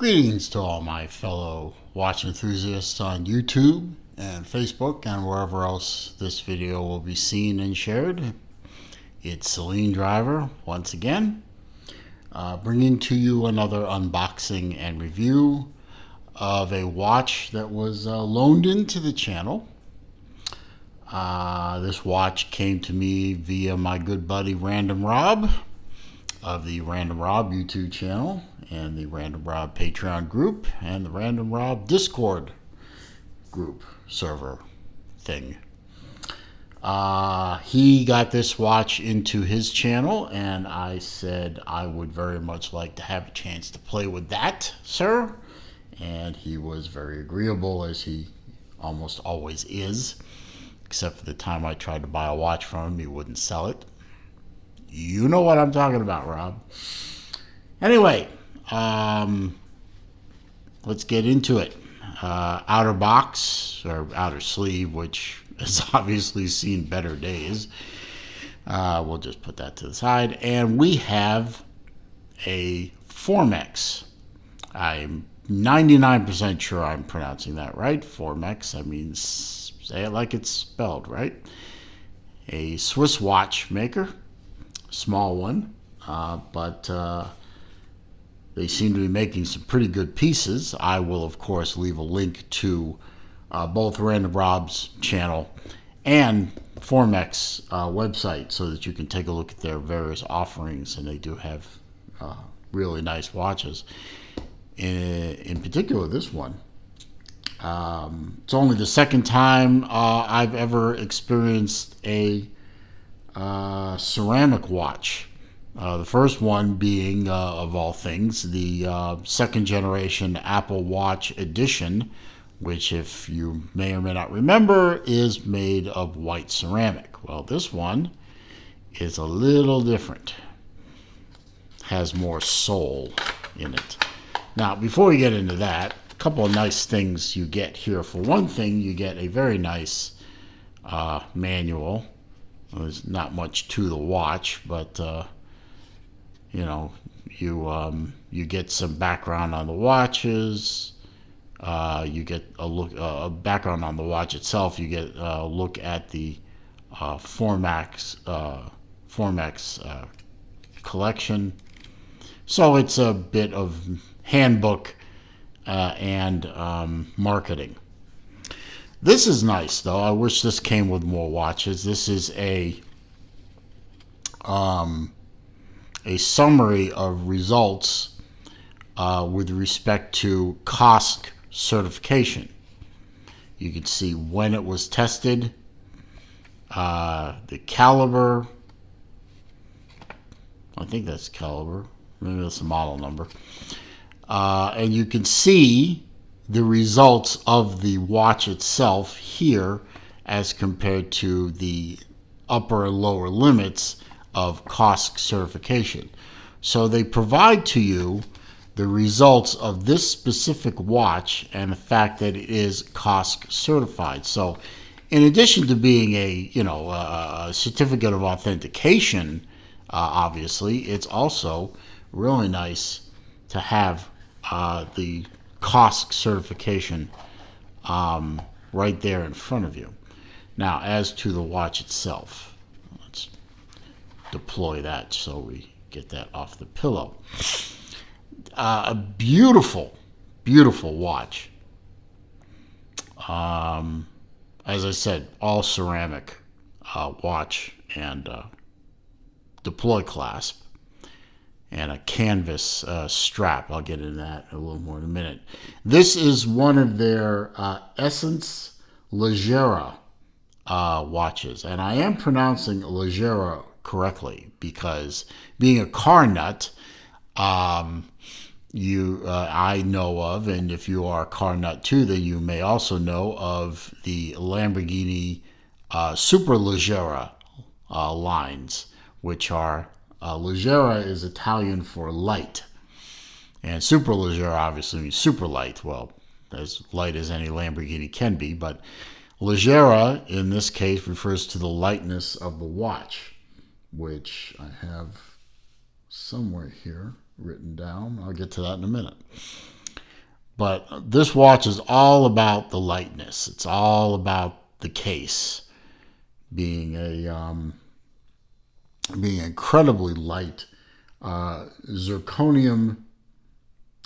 Greetings to all my fellow watch enthusiasts on YouTube and Facebook and wherever else this video will be seen and shared. It's Celine Driver once again, bringing to you another unboxing and review of a watch that was loaned into the channel. This watch came to me via my good buddy Random Rob of the Random Rob YouTube channel and the Random Rob Patreon group and the Random Rob Discord group server thing. He got this watch into his channel, and I said I would very much like to have a chance to play with that, sir. And he was very agreeable, as he almost always is, except for the time I tried to buy a watch from him. He wouldn't sell it. You know what I'm talking about, Rob. Anyway, let's get into it. Outer box, or outer sleeve, which has obviously seen better days. We'll just put that to the side. And we have a Formex. I'm 99% sure I'm pronouncing that right. Formex, I mean, say it like it's spelled, right? A Swiss watch maker. Small one, but they seem to be making some pretty good pieces. I will, of course, leave a link to both Random Rob's channel and Formex website so that you can take a look at their various offerings, and they do have really nice watches. In particular, this one. It's only the second time I've ever experienced a ceramic watch. The first one being, of all things, the second generation Apple Watch Edition, which, if you may or may not remember, is made of white ceramic. Well, this one is a little different. Has more soul in it. Now, before we get into that, a couple of nice things you get here. For one thing, you get a very nice manual. There's not much to the watch, but you know, you get some background on the watches. You get a background on the watch itself. You get a look at the Formex collection. So it's a bit of handbook and marketing. This is nice, though. I wish this came with more watches. This is a summary of results with respect to COSC certification. You can see when it was tested, the caliber. I think that's caliber. Maybe that's the model number. And you can see the results of the watch itself here as compared to the upper and lower limits of COSC certification. So they provide to you the results of this specific watch and the fact that it is COSC certified. So in addition to being a certificate of authentication, obviously, it's also really nice to have the COSC certification right there in front of you. Now, as to the watch itself, let's deploy that so we get that off the pillow. A beautiful, beautiful watch. As I said, all ceramic watch and deploy clasp. And a canvas strap. I'll get into that a little more in a minute. This is one of their Essence Leggera watches. And I am pronouncing Leggera correctly because, being a car nut, I know of, and if you are a car nut too, then you may also know of the Lamborghini Super Leggera lines, which are Leggera is Italian for light, and Super Leggera obviously means super light. Well, as light as any Lamborghini can be, but Leggera in this case refers to the lightness of the watch, which I have somewhere here written down. I'll get to that in a minute. But this watch is all about the lightness. It's all about the case being being incredibly light. Zirconium.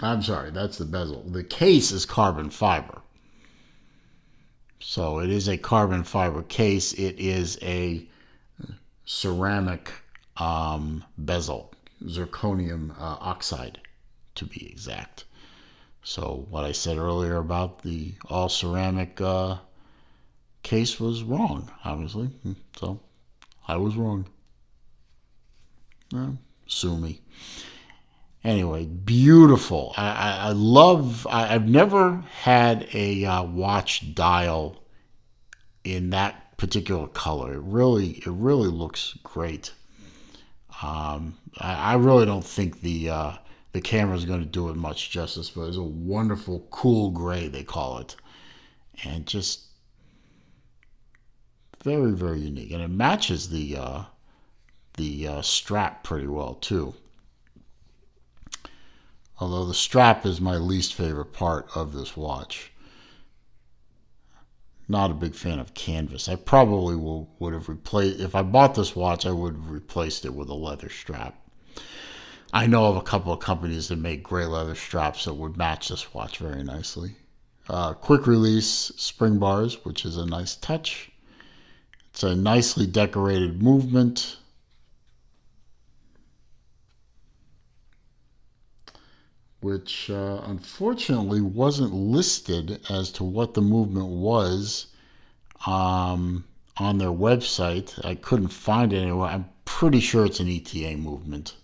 I'm sorry, that's the bezel. The case is carbon fiber. So it is a carbon fiber case. It is a ceramic bezel, zirconium oxide to be exact. So what I said earlier about the all ceramic case was wrong, obviously. So I was wrong. Sue me. Anyway, beautiful. I love. I've never had a watch dial in that particular color. It really looks great. I really don't think the camera is going to do it much justice, but it's a wonderful cool gray they call it, and just very very unique, and it matches the strap pretty well too. Although the strap is my least favorite part of this watch. Not a big fan of canvas. I probably would have replaced, if I bought this watch, I would have replaced it with a leather strap. I know of a couple of companies that make gray leather straps that would match this watch very nicely. Quick release spring bars, which is a nice touch. It's a nicely decorated movement. Which unfortunately wasn't listed as to what the movement was on their website. I couldn't find it anywhere. I'm pretty sure it's an ETA movement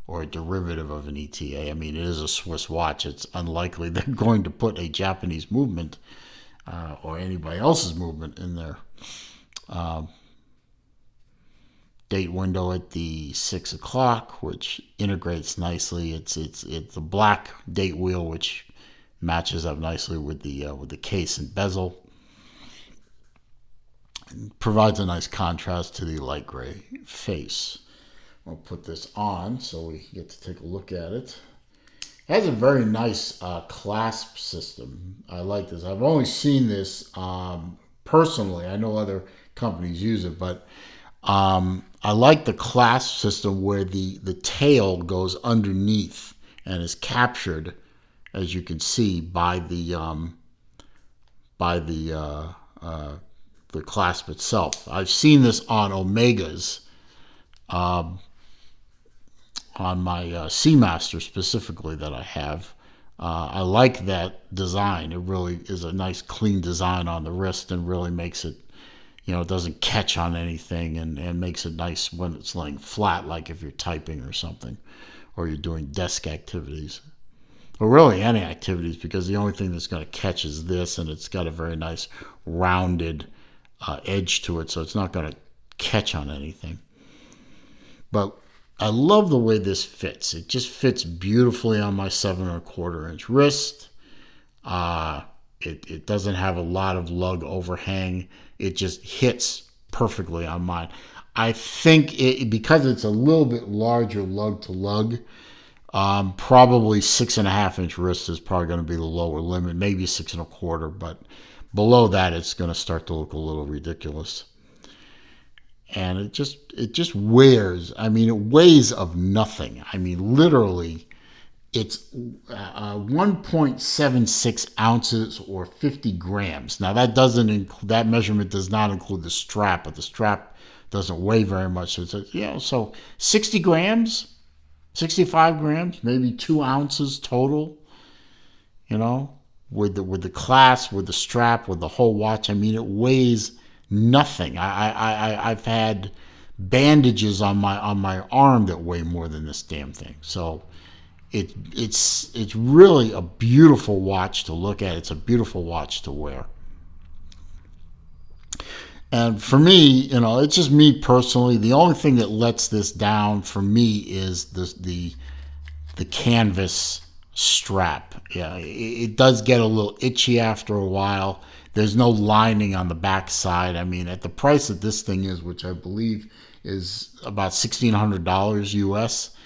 or a derivative of an ETA. I mean, it is a Swiss watch. It's unlikely they're going to put a Japanese movement or anybody else's movement in there. Date window at the 6 o'clock, which integrates nicely. It's a black date wheel, which matches up nicely with the case and bezel. It provides a nice contrast to the light gray face. I'll put this on so we get to take a look at it. It has a very nice clasp system. I like this. I've only seen this personally. I know other companies use it, but I like the clasp system where the tail goes underneath and is captured, as you can see, by the clasp itself. I've seen this on Omegas, on my Seamaster specifically that I have. I like that design. It really is a nice clean design on the wrist and really makes it, it doesn't catch on anything and makes it nice when it's laying flat, like if you're typing or something, or you're doing desk activities, or really any activities, because the only thing that's going to catch is this, and it's got a very nice rounded edge to it, so it's not going to catch on anything. But I love the way this fits. It just fits beautifully on my 7¼ inch wrist. It doesn't have a lot of lug overhang. It just hits perfectly on mine. I think because it's a little bit larger lug to lug, probably 6½ inch wrist is probably going to be the lower limit, maybe 6¼ but below that it's going to start to look a little ridiculous. And it just wears. I mean, it weighs of nothing. I mean, literally, it's 1.76 ounces or 50 grams. Now that measurement does not include the strap, but the strap doesn't weigh very much. So it's, so 60 grams, 65 grams, maybe 2 ounces total. With the clasp, with the strap, with the whole watch. I mean, it weighs nothing. I've had bandages on my arm that weigh more than this damn thing. So it's really a beautiful watch to look at. It's a beautiful watch to wear. And for me, it's just me personally. The only thing that lets this down for me is the canvas strap. Yeah, it does get a little itchy after a while. There's no lining on the back side. I mean, at the price that this thing is, which I believe is about $1,600 US,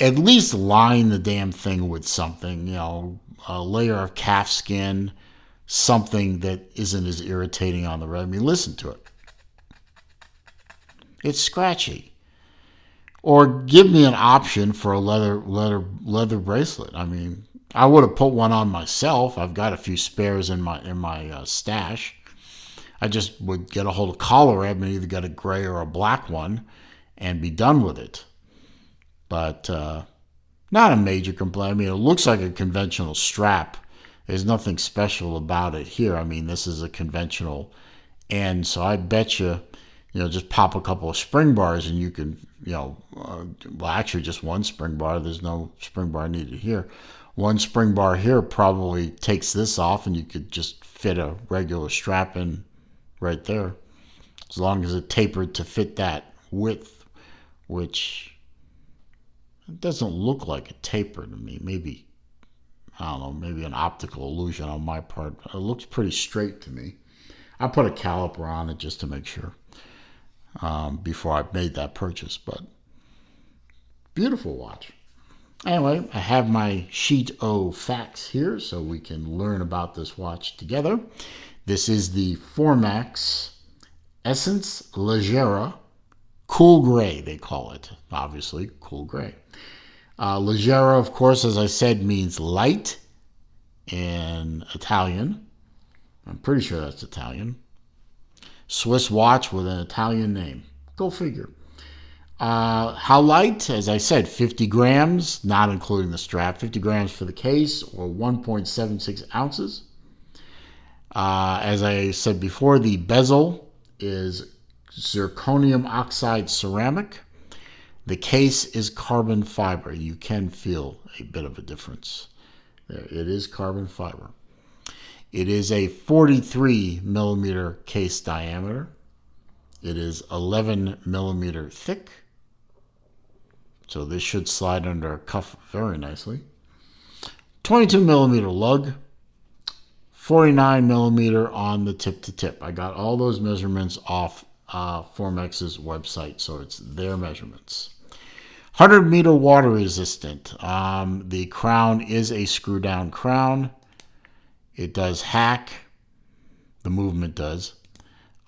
at least line the damn thing with something, you know, a layer of calf skin, something that isn't as irritating on the red. I mean, listen to it. It's scratchy. Or give me an option for a leather bracelet. I mean, I would have put one on myself. I've got a few spares in my stash. I just would get a hold of collar red and either get a gray or a black one and be done with it. But not a major complaint. I mean, it looks like a conventional strap. There's nothing special about it here. I mean, this is a conventional end, so I bet you, just pop a couple of spring bars and you can, well, actually just one spring bar. There's no spring bar needed here. One spring bar here probably takes this off and you could just fit a regular strap in right there, as long as it tapered to fit that width, which it doesn't look like a taper to me. Maybe, I don't know, maybe an optical illusion on my part. It looks pretty straight to me. I put a caliper on it just to make sure before I made that purchase, but beautiful watch. Anyway, I have my sheet of facts here so we can learn about this watch together. This is the Formex Essence Leggera Cool Gray, they call it. Obviously, cool gray. Leggera, of course, as I said, means light in Italian. I'm pretty sure that's Italian. Swiss watch with an Italian name. Go figure. How light? As I said, 50 grams, not including the strap. 50 grams for the case, or 1.76 ounces. As I said before, the bezel is zirconium oxide ceramic. The case is carbon fiber. You can feel a bit of a difference there. It is carbon fiber. It is a 43 millimeter case diameter. It is 11 millimeter thick. So this should slide under a cuff very nicely. 22 millimeter lug. 49 millimeter on the tip to tip. I got all those measurements off Formex's website, so it's their measurements. 100-meter water resistant. The crown is a screw down crown. It does hack. The movement does.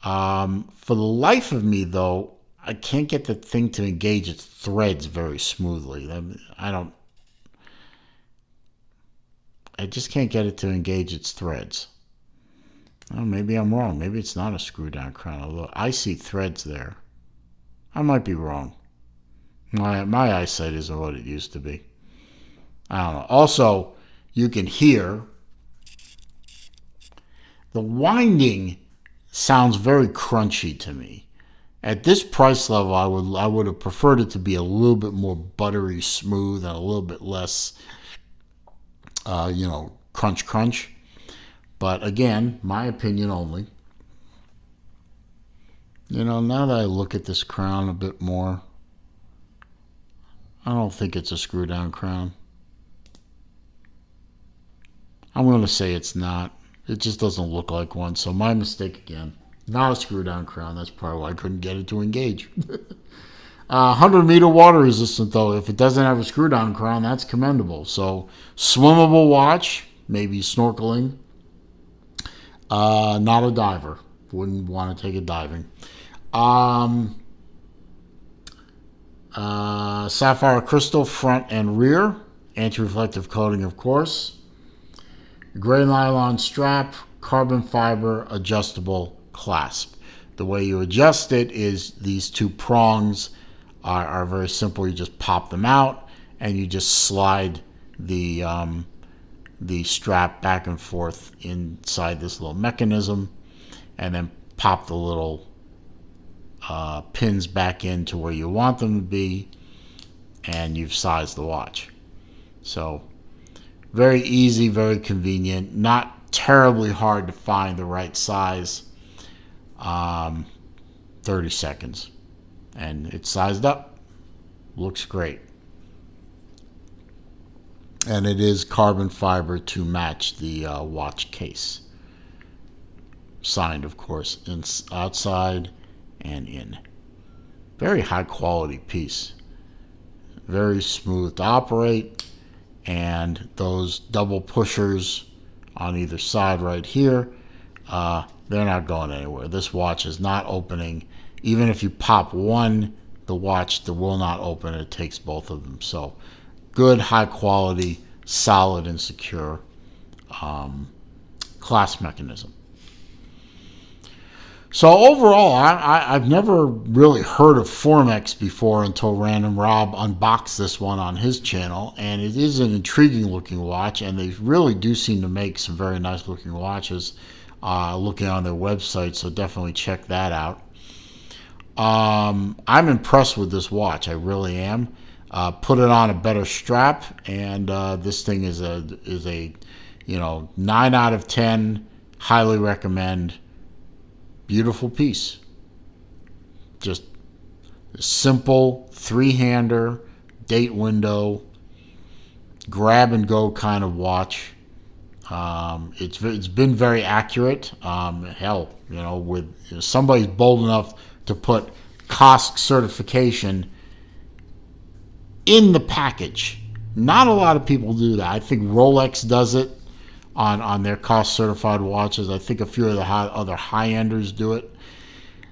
For the life of me, though, I can't get the thing to engage its threads very smoothly. I just can't get it to engage its threads. Oh, maybe I'm wrong. Maybe it's not a screw down crown. Although I see threads there. I might be wrong. My eyesight isn't what it used to be. I don't know. Also, you can hear the winding sounds very crunchy to me. At this price level, I would have preferred it to be a little bit more buttery smooth and a little bit less, crunch. But again, my opinion only. Now that I look at this crown a bit more, I don't think it's a screw down crown. I'm going to say it's not. It just doesn't look like one. So my mistake again. Not a screw down crown. That's probably why I couldn't get it to engage. 100-meter water resistant, though. If it doesn't have a screw down crown, that's commendable. So swimmable watch, maybe snorkeling. Not a diver. Wouldn't want to take it diving. Sapphire crystal front and rear. Anti-reflective coating, of course. Gray nylon strap. Carbon fiber adjustable clasp. The way you adjust it is these two prongs are very simple. You just pop them out and you just slide the strap back and forth inside this little mechanism and then pop the little pins back into where you want them to be, and you've sized the watch. So very easy, very convenient, not terribly hard to find the right size. 30 seconds and it's sized up. Looks great. And it is carbon fiber to match the watch case. Signed, of course, outside and in. Very high quality piece. very smooth to operate. And those double pushers on either side right here, they're not going anywhere. This watch is not opening. Even if you pop one, the watch will not open. It takes both of them. So good, high quality, solid and secure clasp mechanism. So overall, I've never really heard of Formex before until Random Rob unboxed this one on his channel, and it is an intriguing looking watch, and they really do seem to make some very nice looking watches looking on their website, so definitely check that out. I'm impressed with this watch, I really am. Put it on a better strap, and this thing is a 9 out of 10, highly recommend. Beautiful piece. Just a simple three-hander, date window, grab and go kind of watch. It's been very accurate. Hell, with somebody's bold enough to put COSC certification in the package. Not a lot of people do that. I think Rolex does it on their COSC certified watches. I think a few of the other high-enders do it.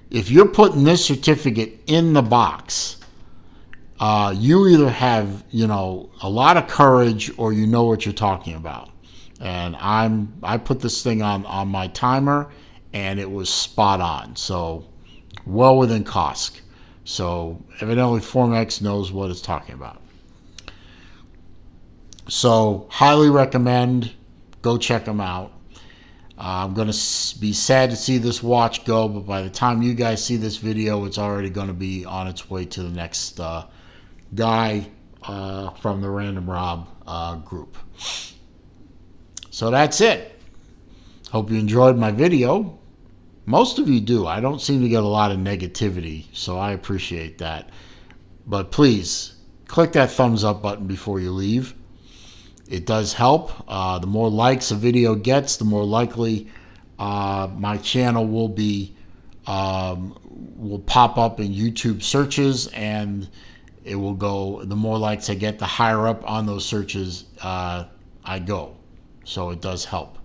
If you're putting this certificate in the box, you either have a lot of courage or you know what you're talking about. And I put this thing on my timer, and it was spot on. So well within COSC. So evidently Formex knows what it's talking about. So highly recommend. Go check them out. I'm going to be sad to see this watch go, but by the time you guys see this video, it's already going to be on its way to the next guy from the Random Rob group. So that's it. Hope you enjoyed my video. Most of you do. I don't seem to get a lot of negativity, so I appreciate that. But please, click that thumbs up button before you leave. It does help. The more likes a video gets, the more likely my channel will pop up in YouTube searches, and it will go. The more likes I get, the higher up on those searches I go. So it does help.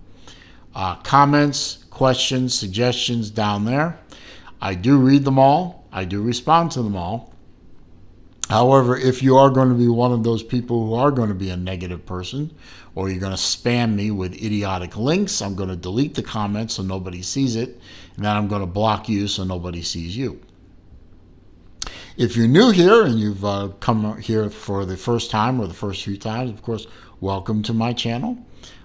Comments, questions, suggestions down there. I do read them all. I do respond to them all. However, if you are going to be one of those people who are going to be a negative person, or you're going to spam me with idiotic links, I'm going to delete the comments so nobody sees it, and then I'm going to block you so nobody sees you. If you're new here and you've come here for the first time or the first few times, of course, welcome to my channel.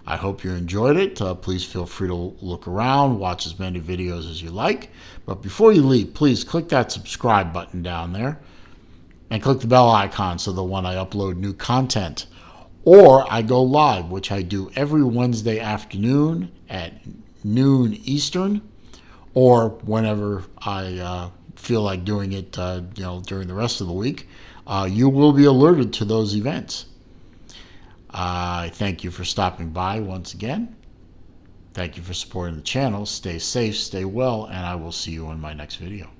I hope you enjoyed it. Please feel free to look around, watch as many videos as you like. But before you leave, please click that subscribe button down there. And click the bell icon so that when I upload new content or I go live, which I do every Wednesday afternoon at noon Eastern, or whenever I feel like doing it, during the rest of the week, you will be alerted to those events. I thank you for stopping by once again. Thank you for supporting the channel. Stay safe, stay well, and I will see you in my next video.